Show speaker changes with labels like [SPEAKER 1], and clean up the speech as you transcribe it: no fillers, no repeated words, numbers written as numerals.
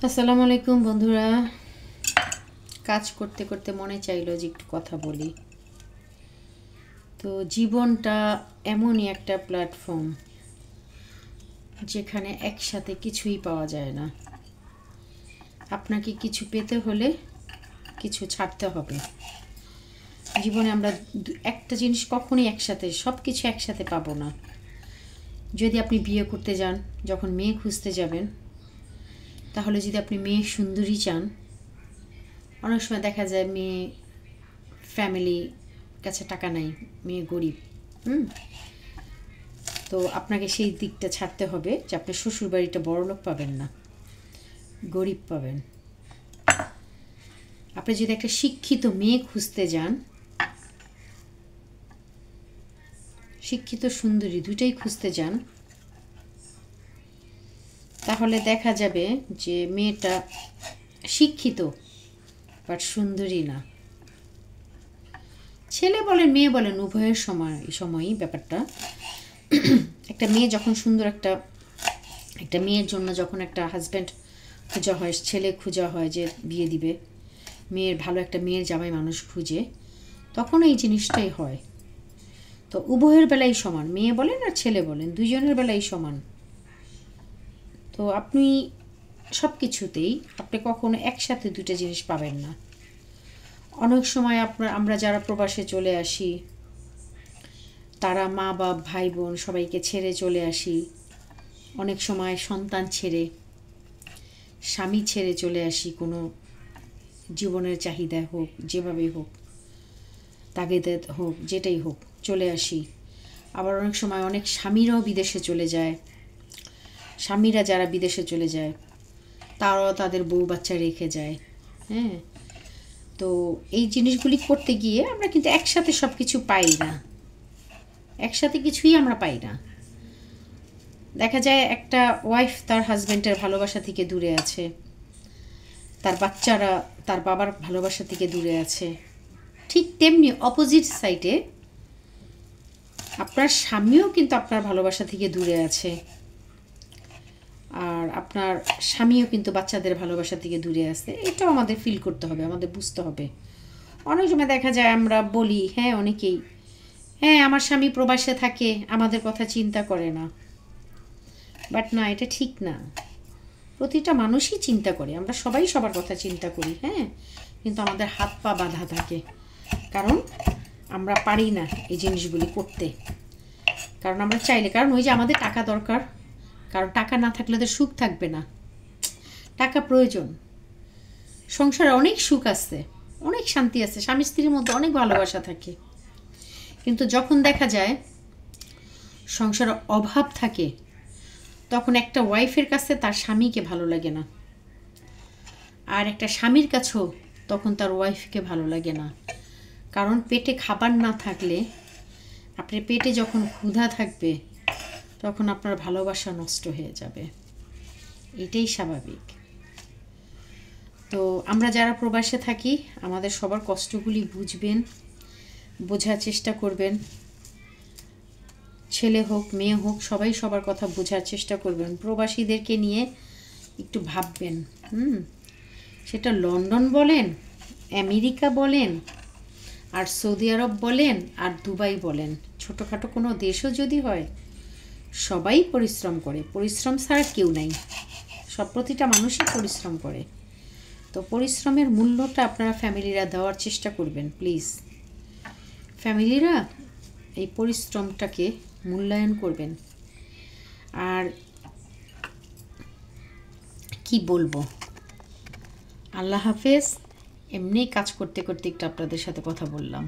[SPEAKER 1] আসসালামু আলাইকুম বন্ধুরা। কাজ করতে করতে মনে চাইলো যে একটু কথা বলি। তো জীবনটা এমনই একটা প্ল্যাটফর্ম যেখানে একসাথে কিছুই পাওয়া যায় না। আপনাকে কিছু পেতে হলে কিছু ছাড়তে হবে। জীবনে আমরা একটা জিনিস কখনোই একসাথে সব কিছু একসাথে পাবো না। যদি আপনি বিয়ে করতে যান, যখন মেয়ে খুঁজতে যাবেন, তাহলে যদি আপনি মেয়ে সুন্দরী চান, অনেক সময় দেখা যায় মেয়ে ফ্যামিলি কাছে টাকা নাই, মেয়ে গরিব। তো আপনাকে সেই দিকটা ছাড়তে হবে যে আপনি শ্বশুরবাড়িটা বড়লোক পাবেন না, গরিব পাবেন। আপনি যদি একটা শিক্ষিত মেয়ে খুঁজতে যান, শিক্ষিত সুন্দরী দুইটাই খুঁজতে যান, তাহলে দেখা যাবে যে মেয়েটা শিক্ষিত বাট সুন্দরী না। ছেলে বলেন মেয়ে বলেন উভয়ের সময়ই ব্যাপারটা। একটা মেয়ে যখন সুন্দর একটা মেয়ের জন্য যখন একটা হাজব্যান্ড খোঁজা হয়, ছেলে খোঁজা হয় যে বিয়ে দিবে, মেয়ের ভালো একটা মেয়ের জামাই মানুষ খুঁজে, তখন এই জিনিসটাই হয়। তো উভয়ের বেলায় সমান, মেয়ে বলেন আর ছেলে বলেন, দুইজনের বেলায় সমান। তো আপনি সব কিছুতেই আপনি কখনো একসাথে দুটো জিনিস পাবেন না। অনেক সময় আমরা যারা প্রবাসে চলে আসি, তারা মা বাপ ভাই বোন সবাইকে ছেড়ে চলে আসি। অনেক সময় সন্তান ছেড়ে, স্বামী ছেড়ে চলে আসি, কোনো জীবনের চাহিদা হোক, যেভাবেই হোক, তাগিদে হোক, যেটাই হোক, চলে আসি। আবার অনেক সময় অনেক স্বামীরাও বিদেশে চলে যায়। স্বামীরা যারা বিদেশে চলে যায়, তারাও তাদের বউ বাচ্চা রেখে যায়। হ্যাঁ, তো এই জিনিসগুলি করতে গিয়ে আমরা কিন্তু একসাথে সব কিছু পাই না, একসাথে কিছুই আমরা পাই না। দেখা যায় একটা ওয়াইফ তার হাজব্যান্ডের ভালোবাসা থেকে দূরে আছে, তার বাচ্চারা তার বাবার ভালোবাসা থেকে দূরে আছে। ঠিক তেমনি অপোজিট সাইডে আপনার স্বামীও কিন্তু আপনার ভালোবাসা থেকে দূরে আছে, আর আপনার স্বামীও কিন্তু বাচ্চাদের ভালোবাসা থেকে দূরে আছে। এটাও আমাদের ফিল করতে হবে, আমাদের বুঝতে হবে। অনেক সময় দেখা যায় আমরা বলি, হ্যাঁ অনেকেই, হ্যাঁ আমার স্বামী প্রবাসে থাকে, আমাদের কথা চিন্তা করে না। বাট না, এটা ঠিক না। প্রতিটা মানুষই চিন্তা করে, আমরা সবাই সবার কথা চিন্তা করি, হ্যাঁ, কিন্তু আমাদের হাত পা বাঁধা থাকে, কারণ আমরা পারি না এই জিনিসগুলি করতে। কারণ আমরা চাইলে, কারণ ওই যে আমাদের টাকা দরকার, কারণ টাকা না থাকলে তো সুখ থাকবে না। টাকা প্রয়োজন। সংসারে অনেক সুখ আছে, অনেক শান্তি আছে, স্বামী স্ত্রীর মধ্যে অনেক ভালোবাসা থাকে, কিন্তু যখন দেখা যায় সংসারে অভাব থাকে, তখন একটা ওয়াইফের কাছে তার স্বামীকে ভালো লাগে না, আর একটা স্বামীর কাছেও তখন তার ওয়াইফকে ভালো লাগে না। কারণ পেটে খাবার না থাকলে, আপনার পেটে যখন ক্ষুধা থাকবে, তখন আপনার ভালোবাসা নষ্ট হয়ে যাবে। এটাই স্বাভাবিক। তো আমরা যারা প্রবাসে থাকি, আমাদের সবার কষ্টগুলি বুঝবেন, বোঝার চেষ্টা করবেন। ছেলে হোক মেয়ে হোক, সবাই সবার কথা বোঝার চেষ্টা করবেন। প্রবাসীদেরকে নিয়ে একটু ভাববেন। সেটা লন্ডন বলেন, আমেরিকা বলেন, আর সৌদি আরব বলেন, আর দুবাই বলেন, ছোটোখাটো কোনো দেশও যদি হয়, সবাই পরিশ্রম করে। পরিশ্রম ছাড়া কেউ নাই, প্রতিটা মানুষই পরিশ্রম করে। তো পরিশ্রমের মূল্যটা আপনারা ফ্যামিলিরা দেওয়ার চেষ্টা করবেন প্লিজ। ফ্যামিলিরা এই পরিশ্রমটাকে মূল্যায়ন করবেন। আর কি বলবো, আল্লাহ হাফেজ। এমনি কাজ করতে করতে একটু আপনাদের সাথে কথা বললাম।